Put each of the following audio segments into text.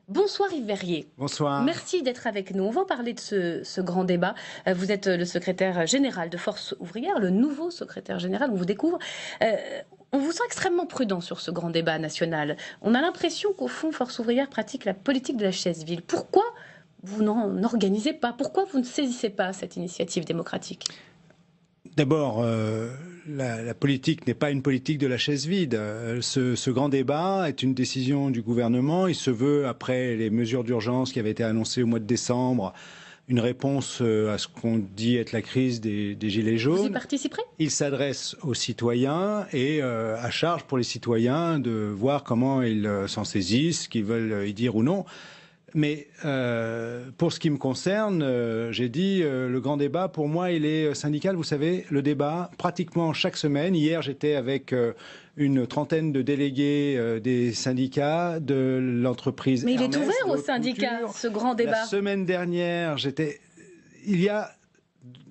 Bonsoir Yves Verrier. Bonsoir. Merci d'être avec nous. On va parler de ce grand débat. Vous êtes le secrétaire général de Force ouvrière, le nouveau secrétaire général, on vous découvre. On vous sent extrêmement prudent sur ce grand débat national. On a l'impression qu'au fond, Force ouvrière pratique la politique de la chaise vide. Pourquoi vous n'en organisez pas? Pourquoi vous ne saisissez pas cette initiative démocratique? D'abord, la politique n'est pas une politique de la chaise vide. Ce grand débat est une décision du gouvernement. Il se veut, après les mesures d'urgence qui avaient été annoncées au mois de décembre, une réponse à ce qu'on dit être la crise des Gilets jaunes. Vous y participerez? Il s'adresse aux citoyens et à charge pour les citoyens de voir comment ils s'en saisissent, qu'ils veulent y dire ou non. Mais pour ce qui me concerne, j'ai dit, le grand débat, pour moi, il est syndical. Vous savez, le débat, pratiquement chaque semaine. Hier, j'étais avec une trentaine de délégués des syndicats de l'entreprise. Mais il Hermès, est ouvert aux syndicats, ce grand débat. La semaine dernière, il y a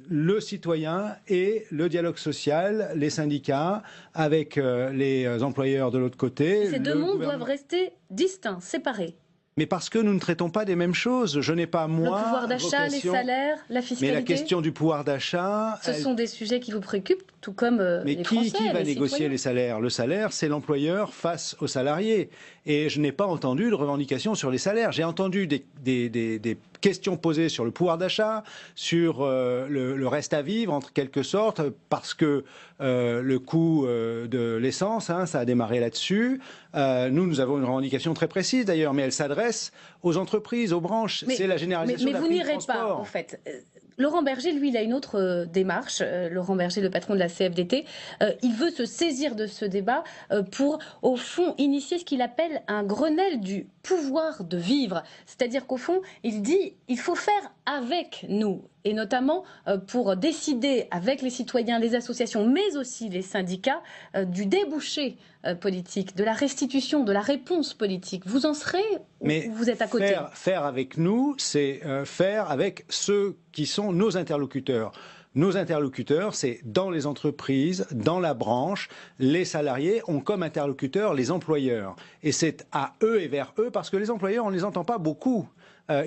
le citoyen et le dialogue social, les syndicats, avec les employeurs de l'autre côté. Ces deux mondes doivent rester distincts, séparés. Mais parce que nous ne traitons pas des mêmes choses. Je n'ai pas, moi, le pouvoir d'achat, les salaires, la fiscalité. Mais la question du pouvoir d'achat... Ce sont des sujets qui vous préoccupent, tout comme les Français. Mais qui va négocier citoyens. les salaires? Le salaire, c'est l'employeur face aux salariés. Et je n'ai pas entendu de revendications sur les salaires. J'ai entendu des questions posées sur le pouvoir d'achat, sur le reste à vivre, en quelque sorte, parce que le coût de l'essence, ça a démarré là-dessus. Nous avons une revendication très précise d'ailleurs, mais elle s'adresse aux entreprises, aux branches. C'est la généralisation de la prime de transport. Mais vous n'irez pas, en fait. Laurent Berger, lui, il a une autre démarche. Laurent Berger, le patron de la CFDT, il veut se saisir de ce débat pour, au fond, initier ce qu'il appelle un Grenelle du pouvoir de vivre. C'est-à-dire qu'au fond, il dit il faut faire avec nous, et notamment pour décider avec les citoyens, les associations, mais aussi les syndicats, du débouché politique, de la restitution, de la réponse politique. Vous en serez ou vous êtes à côté? Faire avec nous, c'est faire avec ceux qui sont nos interlocuteurs. Nos interlocuteurs, c'est dans les entreprises, dans la branche, les salariés ont comme interlocuteurs les employeurs. Et c'est à eux et vers eux, parce que les employeurs, on ne les entend pas beaucoup.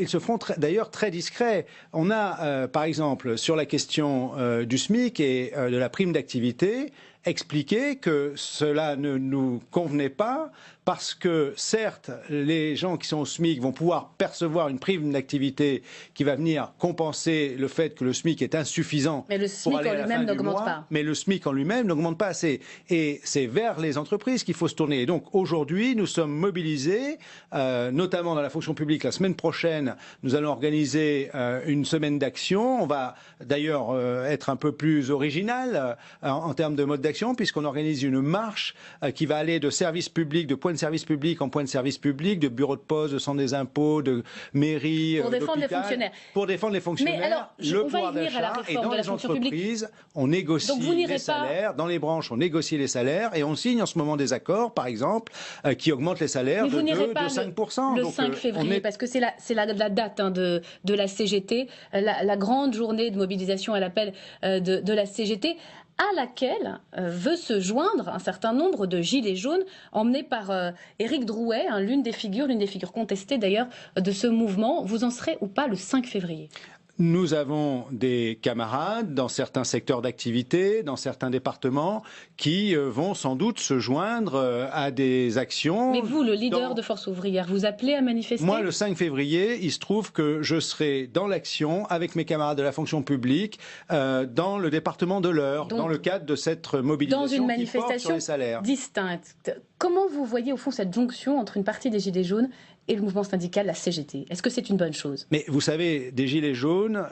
Ils se font d'ailleurs très discrets. On a, par exemple, sur la question du SMIC et de la prime d'activité, expliqué que cela ne nous convenait pas parce que, certes, les gens qui sont au SMIC vont pouvoir percevoir une prime d'activité qui va venir compenser le fait que le SMIC est insuffisant. Mais le SMIC en lui-même n'augmente pas. Mais le SMIC en lui-même n'augmente pas assez. Et c'est vers les entreprises qu'il faut se tourner. Et donc, aujourd'hui, nous sommes mobilisés, notamment dans la fonction publique. La semaine prochaine, nous allons organiser une semaine d'action. On va d'ailleurs être un peu plus original en termes de mode d'action, puisqu'on organise une marche qui va aller de service public, de point de service public en point de service public, de bureau de poste, de centre des impôts, de mairie, pour défendre les fonctionnaires. Pour défendre les fonctionnaires. Mais alors, le pouvoir d'achat. Et dans les entreprises, on négocie les salaires. Dans les branches, on négocie les salaires et on signe en ce moment des accords, par exemple, qui augmentent les salaires de 2 de 5%. Le 5 février, parce que c'est la date de la CGT, la grande journée de mobilisation à l'appel de la CGT, à laquelle veut se joindre un certain nombre de gilets jaunes emmenés par Éric Drouet, l'une des figures contestées d'ailleurs de ce mouvement. Vous en serez ou pas le 5 février? Nous avons des camarades dans certains secteurs d'activité, dans certains départements, qui vont sans doute se joindre à des actions. Mais vous, le leader de Force ouvrière, vous appelez à manifester? Moi, le 5 février, il se trouve que je serai dans l'action avec mes camarades de la fonction publique dans le département de l'Eure, dans le cadre de cette mobilisation dans une manifestation sur les salaires. Distincte. Comment vous voyez au fond cette jonction entre une partie des Gilets jaunes et le mouvement syndical, la CGT? Est-ce que c'est une bonne chose? Mais vous savez, des Gilets jaunes,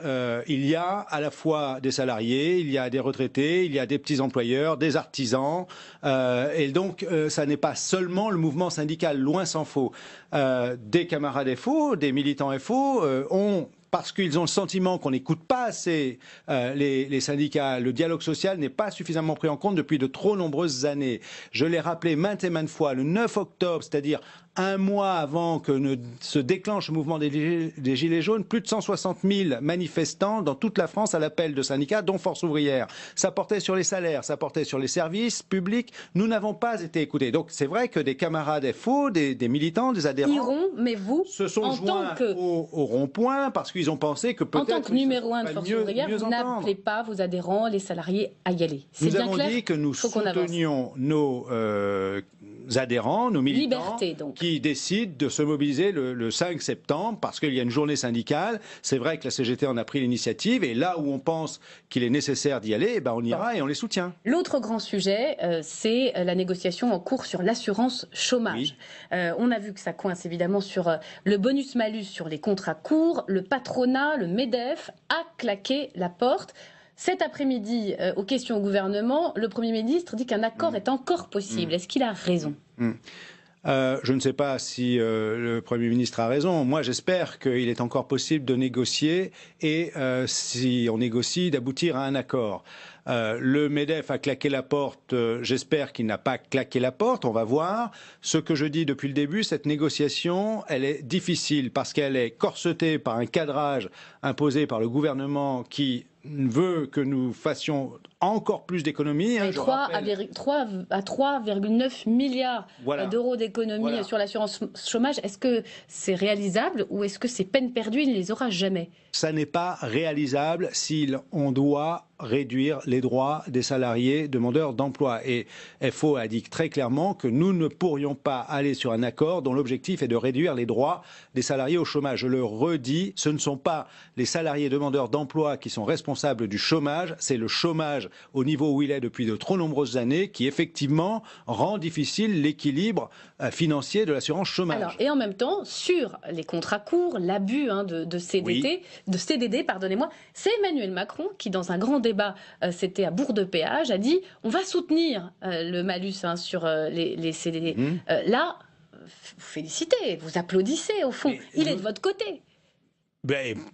il y a à la fois des salariés, il y a des retraités, il y a des petits employeurs, des artisans. Et donc, ça n'est pas seulement le mouvement syndical, loin s'en faut. Des camarades FO, des militants FO ont... Parce qu'ils ont le sentiment qu'on n'écoute pas assez les syndicats. Le dialogue social n'est pas suffisamment pris en compte depuis de trop nombreuses années. Je l'ai rappelé maintes et maintes fois, le 9 octobre, c'est-à-dire un mois avant que ne se déclenche le mouvement des Gilets jaunes, plus de 160 000 manifestants dans toute la France à l'appel de syndicats, dont Force ouvrière. Ça portait sur les salaires, ça portait sur les services publics. Nous n'avons pas été écoutés. Donc c'est vrai que des camarades FO, des militants, des adhérents iront, mais vous, se sont joints au rond-point parce qu'ils ont pensé que peut-être... En tant que numéro 1 de Force ouvrière, vous n'appelez pas vos adhérents, les salariés, à y aller. C'est bien clair. Nous avons dit que nous soutenions nos adhérents, nos militants, qui décident de se mobiliser le 5 septembre parce qu'il y a une journée syndicale. C'est vrai que la CGT en a pris l'initiative et là où on pense qu'il est nécessaire d'y aller, on ira et on les soutient. L'autre grand sujet, c'est la négociation en cours sur l'assurance chômage. Oui. On a vu que ça coince évidemment sur le bonus-malus sur les contrats courts. Le patronat, le MEDEF, a claqué la porte. Cet après-midi, aux questions au gouvernement, le Premier ministre dit qu'un accord est encore possible. Est-ce qu'il a raison ? Je ne sais pas si le Premier ministre a raison. Moi, j'espère qu'il est encore possible de négocier et, si on négocie, d'aboutir à un accord. Le MEDEF a claqué la porte, j'espère qu'il n'a pas claqué la porte, on va voir. Ce que je dis depuis le début, cette négociation, elle est difficile parce qu'elle est corsetée par un cadrage imposé par le gouvernement qui veut que nous fassions encore plus d'économies. 3,9 milliards d'euros d'économies sur l'assurance chômage. Est-ce que c'est réalisable ou est-ce que c'est peine perdue, il ne les aura jamais ? Ça n'est pas réalisable si on doit réduire les droits des salariés demandeurs d'emploi. Et FO a dit très clairement que nous ne pourrions pas aller sur un accord dont l'objectif est de réduire les droits des salariés au chômage. Je le redis, ce ne sont pas les salariés demandeurs d'emploi qui sont responsables du chômage, c'est le chômage au niveau où il est depuis de trop nombreuses années qui effectivement rend difficile l'équilibre financier de l'assurance chômage. Alors, et en même temps, sur les contrats courts, l'abus de CDD, pardonnez-moi, c'est Emmanuel Macron qui, dans un grand débat, c'était à Bourg-de-Péage, a dit on va soutenir le malus sur les CDD. Là, vous félicitez, vous applaudissez au fond. Il est de votre côté.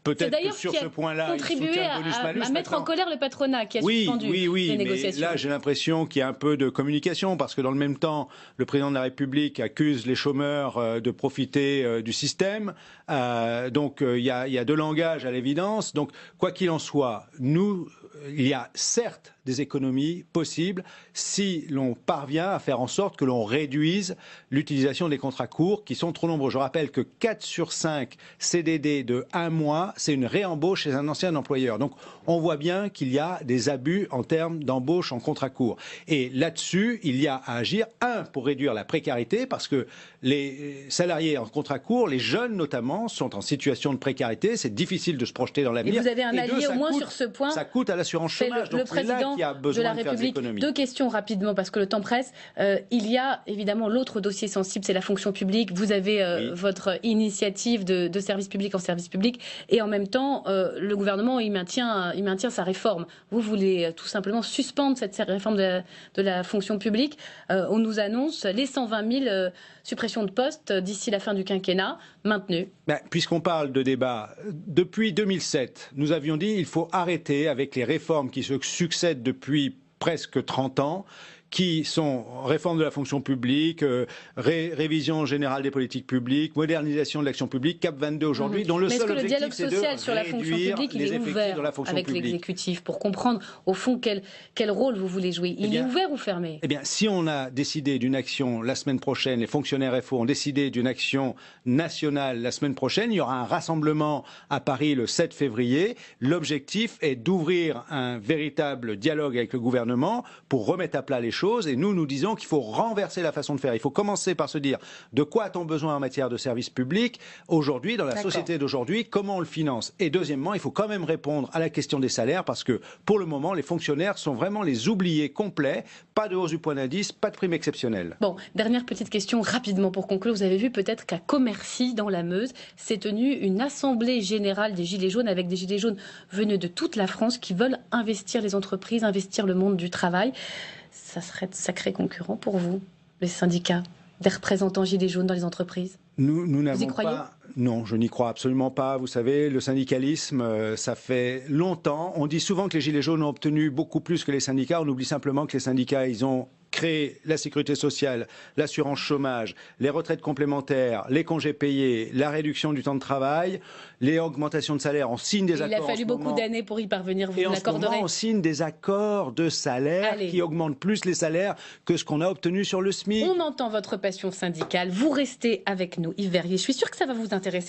Peut-être que sur ce point-là, il soutient le bonus-malus. À mettre en colère le patronat qui a suspendu les négociations. Mais là, j'ai l'impression qu'il y a un peu de communication parce que dans le même temps, le président de la République accuse les chômeurs de profiter du système. Donc, il y a deux langages à l'évidence. Donc, quoi qu'il en soit, il y a certes des économies possibles si l'on parvient à faire en sorte que l'on réduise l'utilisation des contrats courts qui sont trop nombreux. Je rappelle que 4 sur 5 CDD de 1 mois, c'est une réembauche chez un ancien employeur. Donc on voit bien qu'il y a des abus en termes d'embauche en contrat court. Et là-dessus, il y a à agir, pour réduire la précarité, parce que les salariés en contrat court, les jeunes notamment, sont en situation de précarité. C'est difficile de se projeter dans l'avenir. Et vous avez un allié au moins sur ce point. Ça coûte à l'assurance chômage. Le président de la République. Deux questions rapidement parce que le temps presse. Il y a évidemment l'autre dossier sensible, c'est la fonction publique. Vous avez votre initiative de service public en service public et en même temps le gouvernement il maintient sa réforme. Vous voulez tout simplement suspendre cette réforme de la fonction publique. On nous annonce les 120 000 suppressions de postes d'ici la fin du quinquennat maintenues. Puisqu'on parle de débat, depuis 2007, nous avions dit qu'il faut arrêter avec les réformes qui se succèdent depuis presque 30 ans, qui sont réforme de la fonction publique, révision générale des politiques publiques, modernisation de l'action publique, CAP 22 aujourd'hui, dont le seul objectif c'est de réduire sur la fonction publique, il est ouvert avec l'exécutif pour comprendre au fond quel rôle vous voulez jouer. Il est ouvert ou fermé ? Eh bien, si on a décidé d'une action la semaine prochaine, les fonctionnaires FO ont décidé d'une action nationale la semaine prochaine, il y aura un rassemblement à Paris le 7 février. L'objectif est d'ouvrir un véritable dialogue avec le gouvernement pour remettre à plat les choses. Et nous disons qu'il faut renverser la façon de faire. Il faut commencer par se dire de quoi a-t-on besoin en matière de services publics aujourd'hui, dans la société d'aujourd'hui, comment on le finance. Et deuxièmement, il faut quand même répondre à la question des salaires parce que pour le moment, les fonctionnaires sont vraiment les oubliés complets. Pas de hausse du point d'indice, pas de prime exceptionnelle. Bon, dernière petite question rapidement pour conclure. Vous avez vu peut-être qu'à Commercy, dans la Meuse, s'est tenue une assemblée générale des Gilets jaunes avec des Gilets jaunes venus de toute la France qui veulent investir les entreprises, investir le monde du travail. Ça serait de sacrés concurrents pour vous, les syndicats, des représentants Gilets jaunes dans les entreprises? Nous n'avons pas... Non, je n'y crois absolument pas. Vous savez, le syndicalisme, ça fait longtemps. On dit souvent que les Gilets jaunes ont obtenu beaucoup plus que les syndicats. On oublie simplement que les syndicats, ils ont créer la sécurité sociale, l'assurance chômage, les retraites complémentaires, les congés payés, la réduction du temps de travail, les augmentations de salaire. On signe des accords. Il a fallu beaucoup d'années pour y parvenir, vous et en ce l'accorderez. moment, on signe des accords de salaire qui augmentent plus les salaires que ce qu'on a obtenu sur le SMIC. On entend votre passion syndicale. Vous restez avec nous, Yves Verrier. Je suis sûre que ça va vous intéresser.